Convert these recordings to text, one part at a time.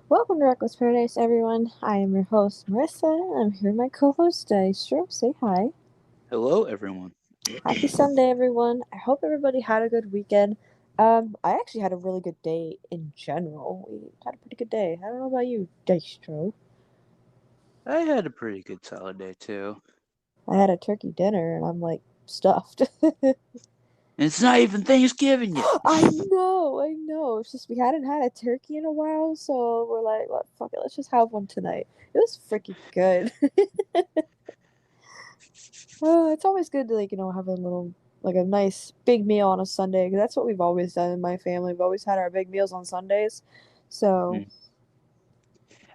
Welcome to Reckless Paradise, everyone. I am your host, Marissa, and I'm here with my co-host, Dystro. Say hi. Hello, everyone. Happy Sunday, everyone. I hope everybody had a good weekend. I actually had a really good day in general. We had a pretty good day. I don't know about you, Dystro. I had a pretty good solid day too. I had a turkey dinner, and I'm like stuffed. And it's not even Thanksgiving yet. I know. It's just we hadn't had a turkey in a while, so we're like, what? Fuck it, let's just have one tonight. It was freaking good. It's always good to have a little like a nice big meal on a Sunday because that's what we've always done in my family. We've always had our big meals on Sundays. So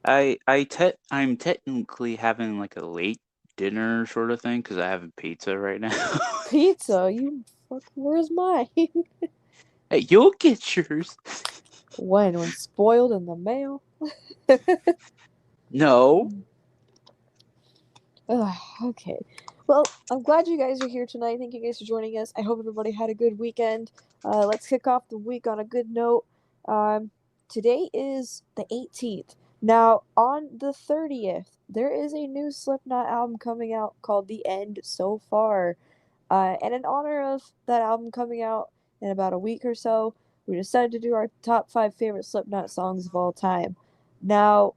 Mm. I'm technically having like a late dinner sort of thing because I have a pizza right now. pizza, you fuck, where's mine? Hey, you'll get yours. when spoiled in the mail. No. Ugh, okay. Well, I'm glad you guys are here tonight. Thank you guys for joining us. I hope everybody had a good weekend. Let's kick off the week on a good note. Um, Today is the 18th. Now, on the 30th, there is a new Slipknot album coming out called The End So Far. And in honor of that album coming out in about a week or so, we decided to do our top five favorite Slipknot songs of all time. Now,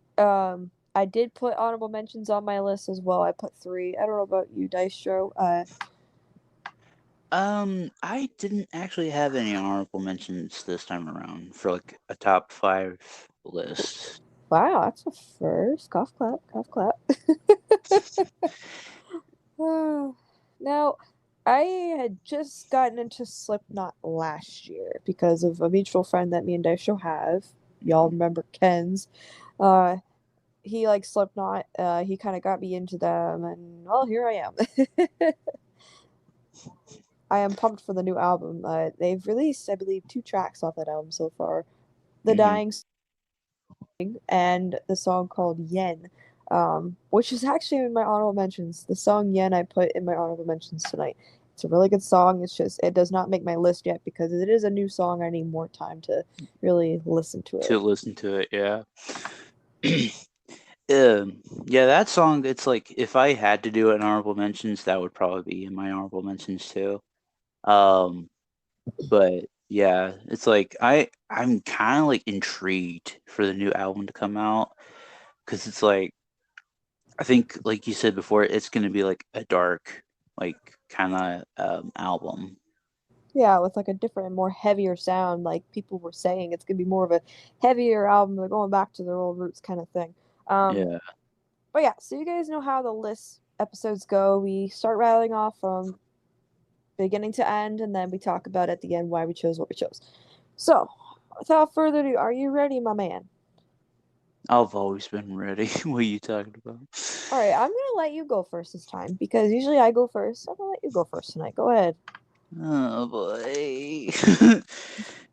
I did put honorable mentions on my list as well. I put three. I don't know about you, Dystro. I didn't actually have any honorable mentions this time around for like a top five list. Wow, that's a first. Cough clap, cough clap. Now, I had just gotten into Slipknot last year because of a mutual friend that me and Dystro have. Y'all Mhm. remember Ken's. Uh, he likes Slipknot. He kind of got me into them, and well, here I am. I am pumped for the new album. They've released, I believe, two tracks off that album so far. The Mhm. Dying Song and the song called Yen, which is actually in my honorable mentions. The song Yen I put in my honorable mentions tonight. It's a really good song. It's just, it does not make my list yet because it is a new song. I need more time to really listen to To it. listen to it, yeah. Yeah, that song, it's like if I had to do an honorable mentions, that would probably be in my honorable mentions too. Um, but yeah, it's like I'm kind of like intrigued for the new album to come out because it's like I think like you said before, it's gonna be like a dark like kind of album. Yeah, with like a different and more heavier sound, like people were saying, it's gonna be more of a heavier album. They're going back to their old roots, kind of thing. Um, Yeah. but yeah, so you guys know how the list episodes go. We start rattling off from beginning to end, and then we talk about at the end why we chose what we chose. So, without further ado, are you ready, my man? I've always been ready. What are you talking about? All right, I'm gonna let you go first this time because usually I go first. I'm gonna let you go first tonight. Go ahead. Oh boy.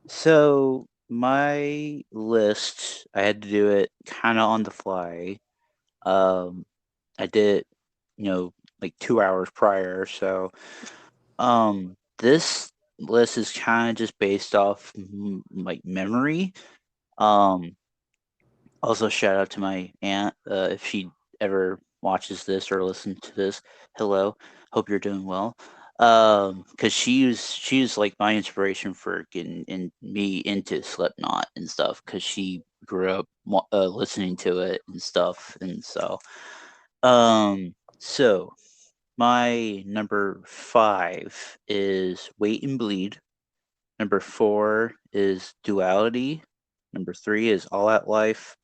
So my list, I had to do it kind of on the fly. Um, I did it, like 2 hours prior. So, this list is kind of just based off like memory. Um, Also shout out to my aunt if she ever watches this or listens to this. Hello, hope you're doing well. Because she was like my inspiration for getting me into Slipknot and stuff. Because she grew up listening to it and stuff, and so my number five is Wait and Bleed. Number four is Duality. Number three is All Out Life.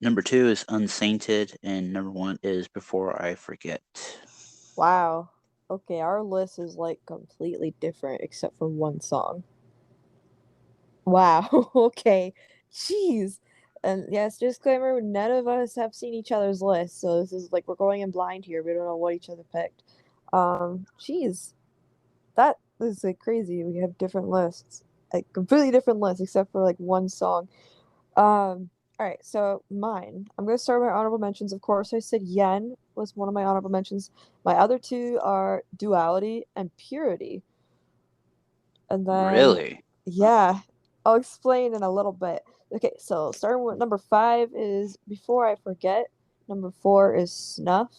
Number two is Unsainted, and number one is Before I Forget. Wow. Okay, our list is like completely different except for one song. Wow. Okay. Jeez. And yes, disclaimer, none of us have seen each other's list, so this is like we're going in blind here. We don't know what each other picked. Jeez. That is like crazy. We have different lists. Like completely different lists except for like one song. All right, so mine. I'm gonna start with my honorable mentions. Of course, I said Yen was one of my honorable mentions. My other two are Duality and Purity. And then, Really? yeah, I'll explain in a little bit. Okay, so starting with number 5 is Before I Forget. Number 4 is Snuff.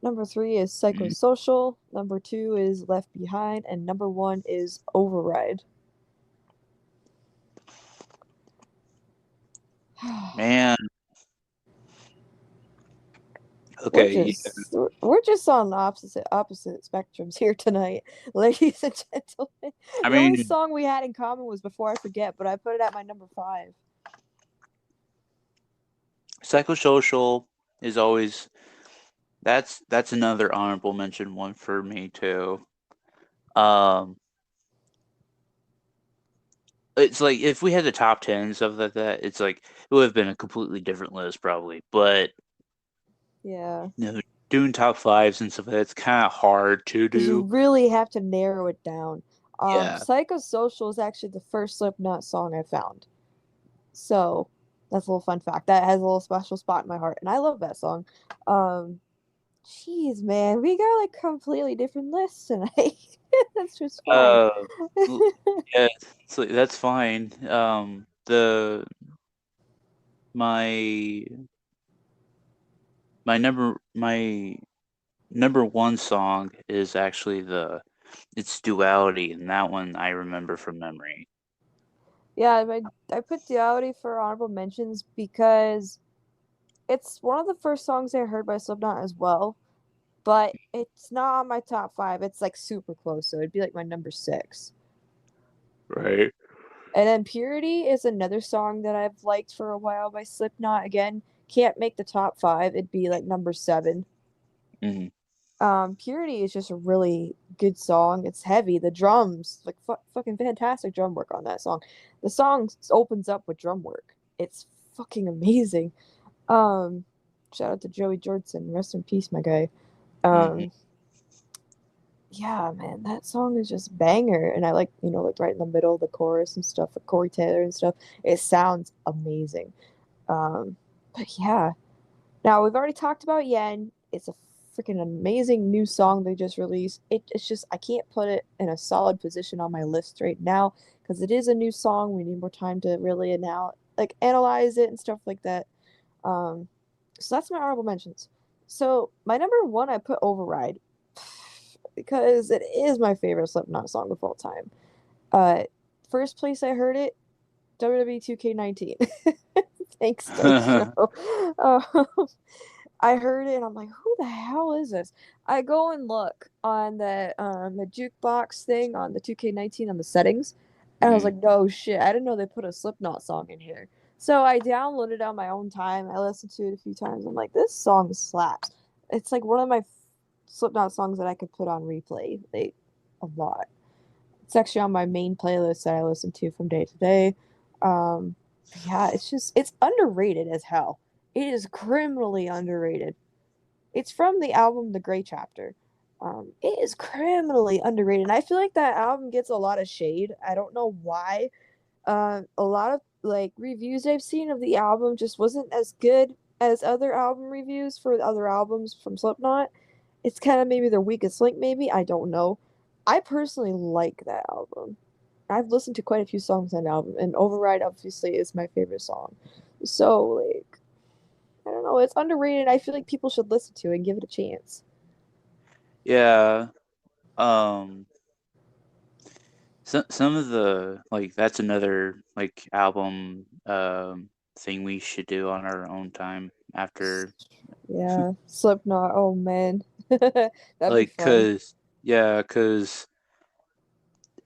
Number 3 is Mm, Psychosocial. Number 2 is Left Behind. And number 1 is Override. man. We're Okay. Yeah. just we're just on the opposite spectrums here tonight, ladies and gentlemen. I The only mean, song we had in common was Before I Forget, but I put it at my number 5. psychosocial is always that's another honorable mention one for me too. Um, it's like if we had the top 10 and stuff like that, it's like it would have been a completely different list probably. But Yeah. doing top fives and stuff like that, it's kind of hard to Because you do. really have to narrow it down. Yeah. Psychosocial is actually the first Slipknot song I found. So that's a little fun fact. That has a little special spot in my heart, and I love that song. Um, Jeez, man, we got like completely different lists tonight. That's just fine. Uh, yeah, so that's fine. The my my number one song is actually the it's Duality, and that one I remember from memory. Yeah, I put Duality for honorable mentions because it's one of the first songs I heard by Slipknot as well, but it's not on my top 5. It's like super close, so it'd be like my number 6. Right. And then Purity is another song that I've liked for a while by Slipknot. Again, can't make the top 5. It'd be like number 7. Hmm. Purity is just a really good song. It's heavy. The drums, like fucking fantastic drum work on that song. The song opens up with drum work. It's fucking amazing. Um, Shout out to Joey Jordison. Rest in peace, my guy. Hmm. Um, yeah, man, that song is just banger. And I like, like right in the middle, the chorus and stuff with Corey Taylor and stuff. It sounds amazing. Um, but yeah, now we've already talked about Yen. It's a freaking amazing new song they just released. It's just I can't put it in a solid position on my list right now because it is a new song. We need more time to really now like analyze it and stuff like that. Um, so that's my honorable mentions. So my number 1, I put Override because it is my favorite Slipknot song of all time. Uh, First place I heard it, WWE 2K19. Thanks, Dystro. Um, I heard it and I'm like, who the hell is this? I go and look on the jukebox thing on the 2K19 on the settings, and I was like, no shit, I didn't know they put a Slipknot song in here. So I downloaded it on my own time. I listened to it a few times. I'm like, this song slaps. It's like one of my Slipknot songs that I could put on replay like a lot. It's actually on my main playlist that I listen to from day to day. Um, yeah, it's underrated as hell. It is criminally underrated. It's from the album The Gray Chapter. It is criminally underrated. And I feel like that album gets a lot of shade. I don't know why. A lot of like reviews I've seen of the album just wasn't as good as other album reviews for other albums from Slipknot. It's kind of maybe their weakest link, maybe. I don't know. I personally like that album. I've listened to quite a few songs on that album, and Override obviously is my favorite song. So, like, I don't know, it's underrated. I feel like people should listen to it and give it a chance. Yeah. Um. Some of the like that's another like album thing we should do on our own time after Yeah, Slipknot. Oh man, that'd be like fun. cause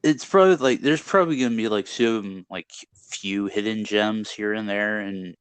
it's probably like there's probably gonna be like some like few hidden gems here and there and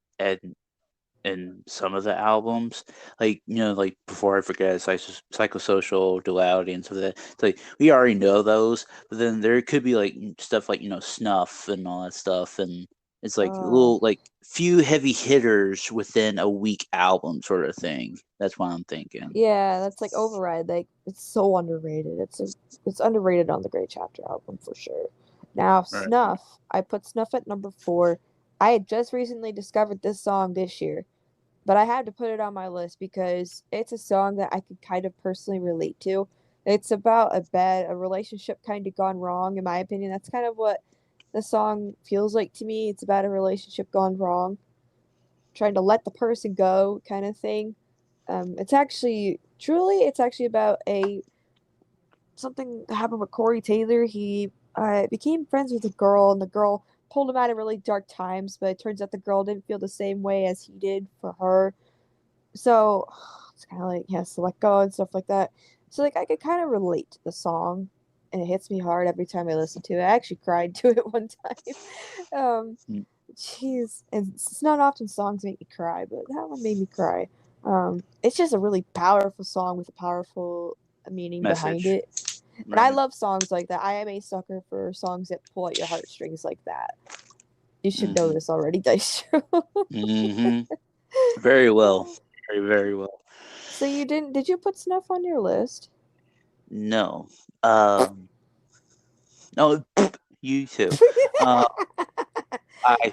some of the albums, like like Before I Forget, Psychosocial, Duality, and stuff like that. It's like we already know those, but then there could be like stuff like Snuff and all that stuff, and it's like Uh, little like few heavy hitters within a weak album sort of thing. That's what I'm thinking. yeah, that's like Override. Like, it's so underrated. It's underrated on the Great Chapter album for sure. Now, Right. Snuff. I put Snuff at number 4. I had just recently discovered this song this year, but I had to put it on my list because it's a song that I could kind of personally relate to. It's about a relationship kind of gone wrong, in my opinion. That's kind of what the song feels like to me. It's about a relationship gone wrong, trying to let the person go, kind of thing. It's actually about a something that happened with Corey Taylor. He became friends with a girl, and the girl pulled him out of really dark times. But it turns out the girl didn't feel the same way as he did for her. So it's kind of like he has to let go and stuff like that. So like I could kind of relate to the song, and it hits me hard every time I listen to it. I actually cried to it one time. um, Jeez, and it's not often songs make me cry, but that one made me cry. It's just a really powerful song with a powerful meaning behind Message. it. And I Right. love songs like that. I am a sucker for songs that pull at your heartstrings like that. You should know this already, Dystro. Very well. Very, very well. So you did you put Snuff on your list? No. No, you too. Uh, I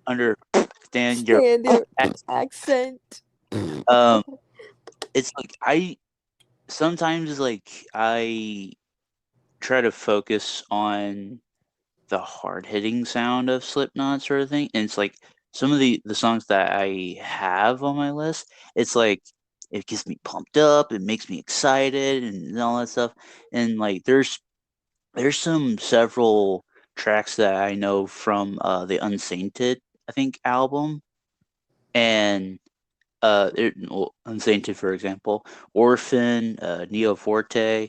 understand your Stand your accent. accent. Um, it's like I sometimes I try to focus on the hard hitting sound of Slipknot sort of thing, and it's like some of the songs that I have on my list. It's like it gets me pumped up, it makes me excited, and all that stuff. And like there's some several tracks that I know from the Unsainted, I think, album, and Unsainted, for example, Orphan, Neo Forte,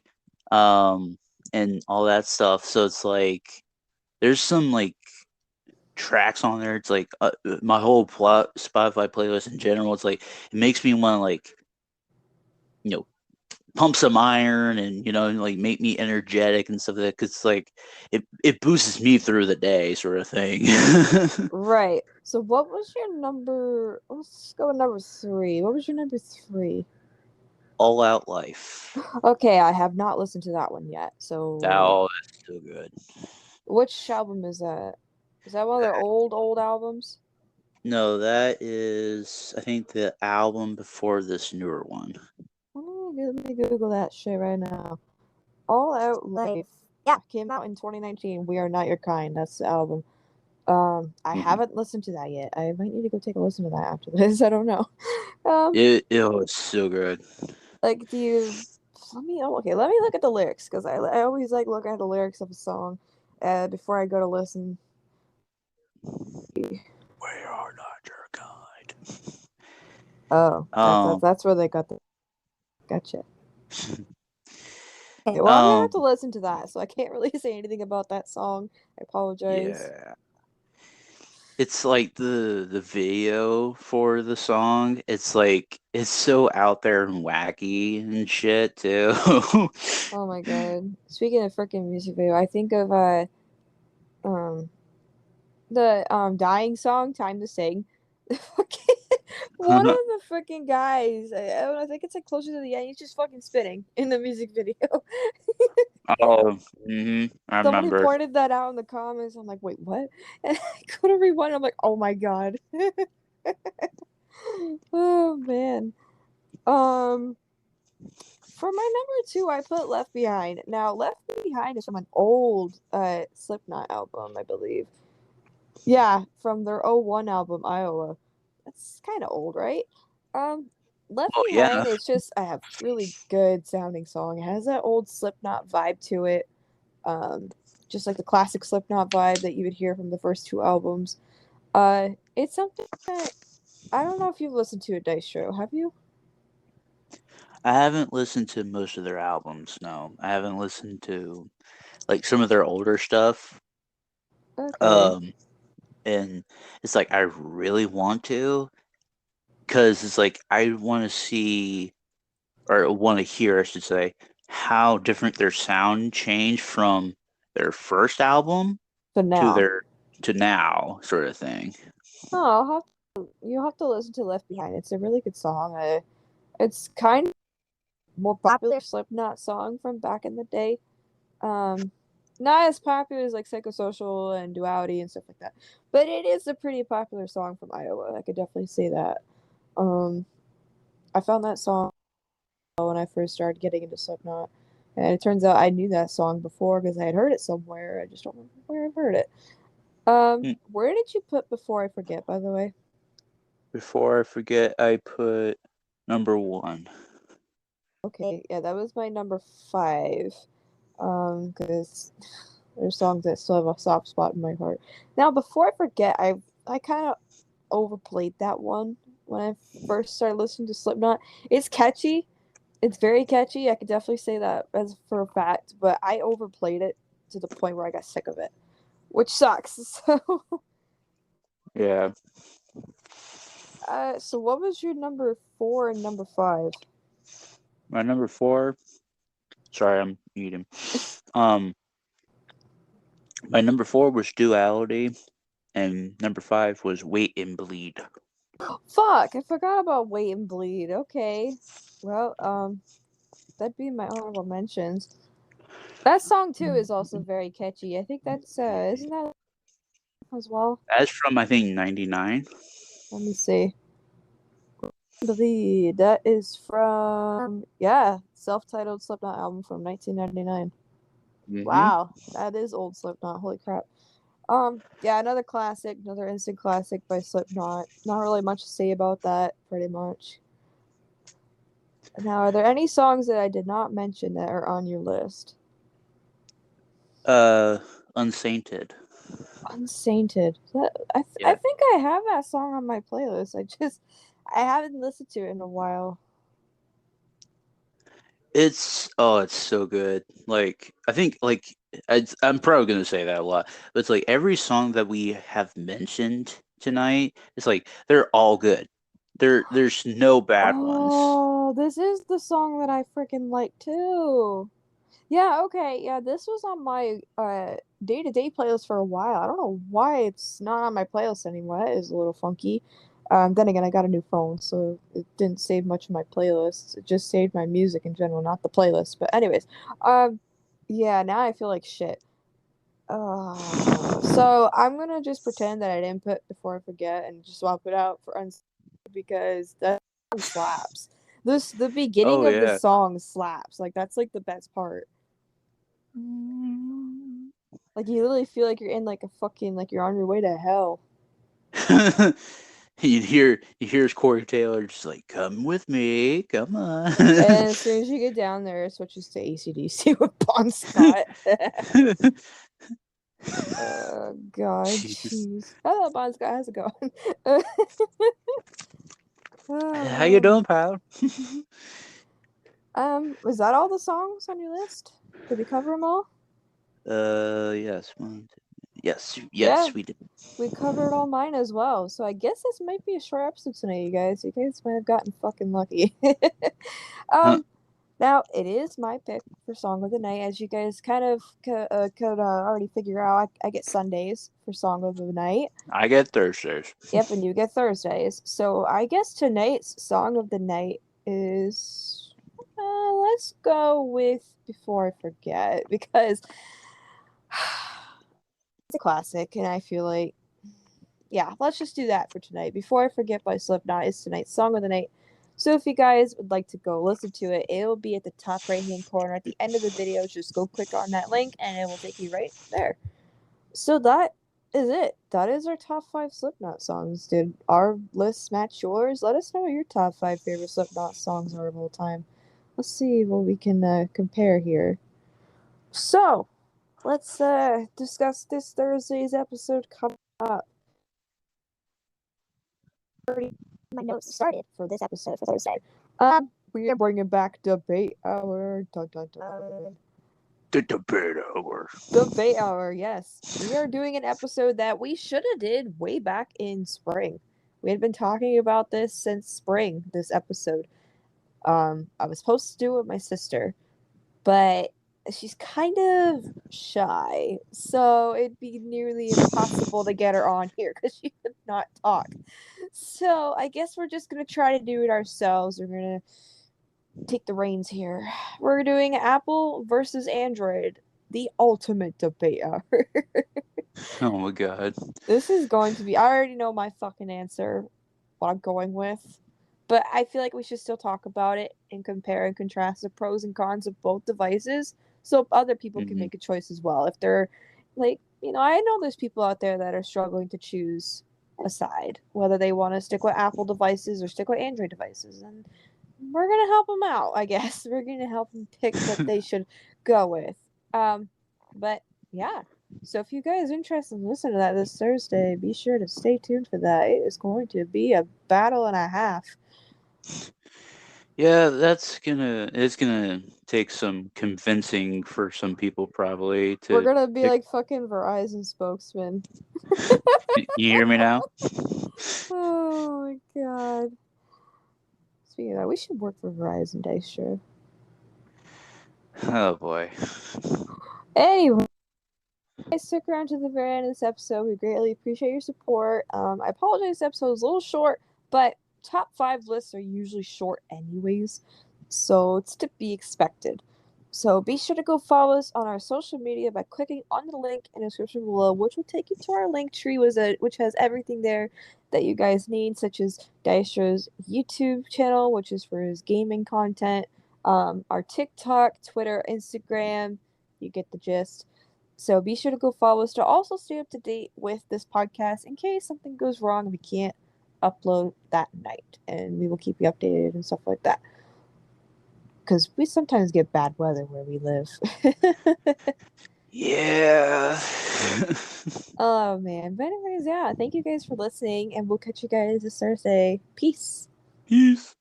um, and all that stuff. So it's like there's some like tracks on there. It's like my whole Spotify playlist in general. It's like it makes me want to like you know pump some iron and like make me energetic and stuff like that because like it boosts me through the day sort of thing. Right. So what was your number? Let's go with number three. What was your number three? All Out Life. Okay, I have not listened to that one yet. So Oh, that's so good. which album is that? Is that one of their old albums? No, that is I think the album before this newer one. Let me Google that shit right now. All Out Life. Yeah, came out in 2019. We Are Not Your Kind. That's the album. I Mhm. haven't listened to that yet. I might need to go take a listen to that after this. I don't know. Um, It was so good. like, do you? Let me. Oh, okay, let me look at the lyrics because I always like looking at the lyrics of a song, before I go to listen. We are not your kind. Oh, Um, that's where they got the. Gotcha. Okay, well, I'm gonna have to listen to that, so I can't really say anything about that song. I apologize. yeah. It's like the video for the song. It's like it's so out there and wacky and shit too. Oh my god. Speaking of freaking music video, I think of um the dying song "Time to Sing." Fucking one of the freaking guys. I think it's like closer to the end. He's just fucking spitting in the music video. Oh, I Somebody remember. pointed that out in the comments. I'm like, wait, what? And I go to rewind. I'm like, oh my god. Oh man. Um, for my number two, I put Left Behind. Now, Left Behind is from an old Slipknot album, I believe. Yeah, from their '01 album, Iowa. That's kind of old, right? Um, Left Oh yeah. Behind is just a really good sounding song. It has that old Slipknot vibe to it. Um, just like the classic Slipknot vibe that you would hear from the first two albums. It's something that I don't know if you've listened to it, Dystro. Have you? I haven't listened to most of their albums. No, I haven't listened to like some of their older stuff. Okay. Um, and it's like I really want to because it's like I want to see or want to hear, I should say, how different their sound changed from their first album So to now, their to now, sort of thing. oh, you'll have to listen to Left Behind. It's a really good song. It's kind of more popular Slipknot song from back in the day. Um, Not as popular as like Psychosocial and Duality and stuff like that, but it is a pretty popular song from Iowa. I could definitely say that. Um, I found that song when I first started getting into Slipknot. And it turns out I knew that song before because I had heard it somewhere. I just don't remember where I've heard it. Where did you put Before I Forget, by the way? Before I forget, I put number 1. Okay, yeah, that was my number 5. Because there's songs that still have a soft spot in my heart. Now, Before I Forget, I kind of overplayed that one when I first started listening to Slipknot. It's catchy. It's very catchy. I could definitely say that as for a fact, but I overplayed it to the point where I got sick of it, which sucks. Yeah. So what was your number 4 and number 5? My number 4. Sorry, I'm eating. My number 4 was Duality, and number 5 was Wait and Bleed. Fuck, I forgot about Wait and Bleed. Okay. Well, that'd be my honorable mentions. That song too is also very catchy. I think that's isn't that as well? That's from, I think, 99. Let me see. Bleed. That is from self-titled Slipknot album from 1999. Mm-hmm. Wow, that is old Slipknot. Holy crap. Yeah, another classic, another instant classic by Slipknot. Not really much to say about that, pretty much. Now, are there any songs that I did not mention that are on your list? Unsainted. Unsainted. I Yeah. think I have that song on my playlist. I haven't listened to it in a while. It's so good. Like, I think, like, I'm probably gonna say that a lot, but it's like every song that we have mentioned tonight, it's like they're all good. There's no bad ones. Oh, this is the song that I freaking like too. Yeah, okay. Yeah, this was on my day-to-day playlist for a while. I don't know why it's not on my playlist anymore. That is a little funky. Then again, I got a new phone, so it didn't save much of my playlists. It just saved my music in general, not the playlist. But anyways, yeah, now I feel like shit. So I'm gonna just pretend that I didn't put Before I Forget and just swap it out for Uns because that song slaps. The beginning Oh of the yeah. song slaps. Like that's like the best part. Like you literally feel like you're in like a fucking like you're on your way to hell. You hear Corey Taylor just like, come with me, come on. And as soon as you get down there, it switches to ACDC with Bon Scott. God, jeez. Hello, Bon Scott. How's it going? How you doing, pal? Was that all the songs on your list? Did we cover them all? Yes. Yes, Yeah, we did. we covered all mine as well. So I guess this might be a short episode tonight, you guys. You guys might have gotten fucking lucky. Huh. Now it is my pick for song of the night, as you guys kind of could already figure out. I get Sundays for song of the night. I get Thursdays. Yep, and you get Thursdays. So I guess tonight's song of the night is. Let's go with Before I Forget because it's a classic, and I feel like, yeah, let's just do that for tonight. Before I Forget by Slipknot is tonight's song of the night. So if you guys would like to go listen to it, it'll be at the top right hand corner at the end of the video. Just go click on that link, and it will take you right there. So that is it. That is our top 5 Slipknot songs. Did our lists match yours? Let us know what your top 5 favorite Slipknot songs are of all time. Let's see what we can compare here. So, let's discuss this Thursday's episode coming up. Already my notes started for this episode for Thursday. We are bringing back Debate Hour. Dun, dun, dun. The debate hour. Debate Hour, yes. We are doing an episode that we should have did way back in spring. We had been talking about this since spring, this episode. I was supposed to do it with my sister, but she's kind of shy, so it'd be nearly impossible to get her on here because she could not talk. So I guess we're just gonna try to do it ourselves. We're gonna take the reins here. We're doing Apple versus Android, the ultimate debate hour. Oh my god. This is going to be. I already know my fucking answer, what I'm going with, but I feel like we should still talk about it and compare and contrast the pros and cons of both devices so other people can Mm-hmm. make a choice as well. If they're like, I know there's people out there that are struggling to choose a side, whether they want to stick with Apple devices or stick with Android devices. And we're going to help them out, I guess. We're going to help them pick what they should go with. But yeah. So if you guys are interested in listening to that this Thursday, be sure to stay tuned for that. It is going to be a battle and a half. Yeah, it's gonna take some convincing for some people probably We're to gonna be pick. like fucking Verizon spokesman. You hear me now? Oh my god. Speaking of that, we should work for Verizon Dystro. Oh boy. Anyway, guys, stick around to the very end of this episode. We greatly appreciate your support. I apologize, this episode was a little short, but top 5 lists are usually short anyways, so it's to be expected. So be sure to go follow us on our social media by clicking on the link in the description below, which will take you to our link tree, which has everything there that you guys need, such as Dystro's YouTube channel, which is for his gaming content, our TikTok, Twitter, Instagram. You get the gist. So be sure to go follow us to also stay up to date with this podcast in case something goes wrong and we can't upload that night. And we will keep you updated and stuff like that. Because we sometimes get bad weather where we live. Yeah. Oh man. But anyways, yeah, thank you guys for listening and we'll catch you guys this Thursday. Peace. Peace.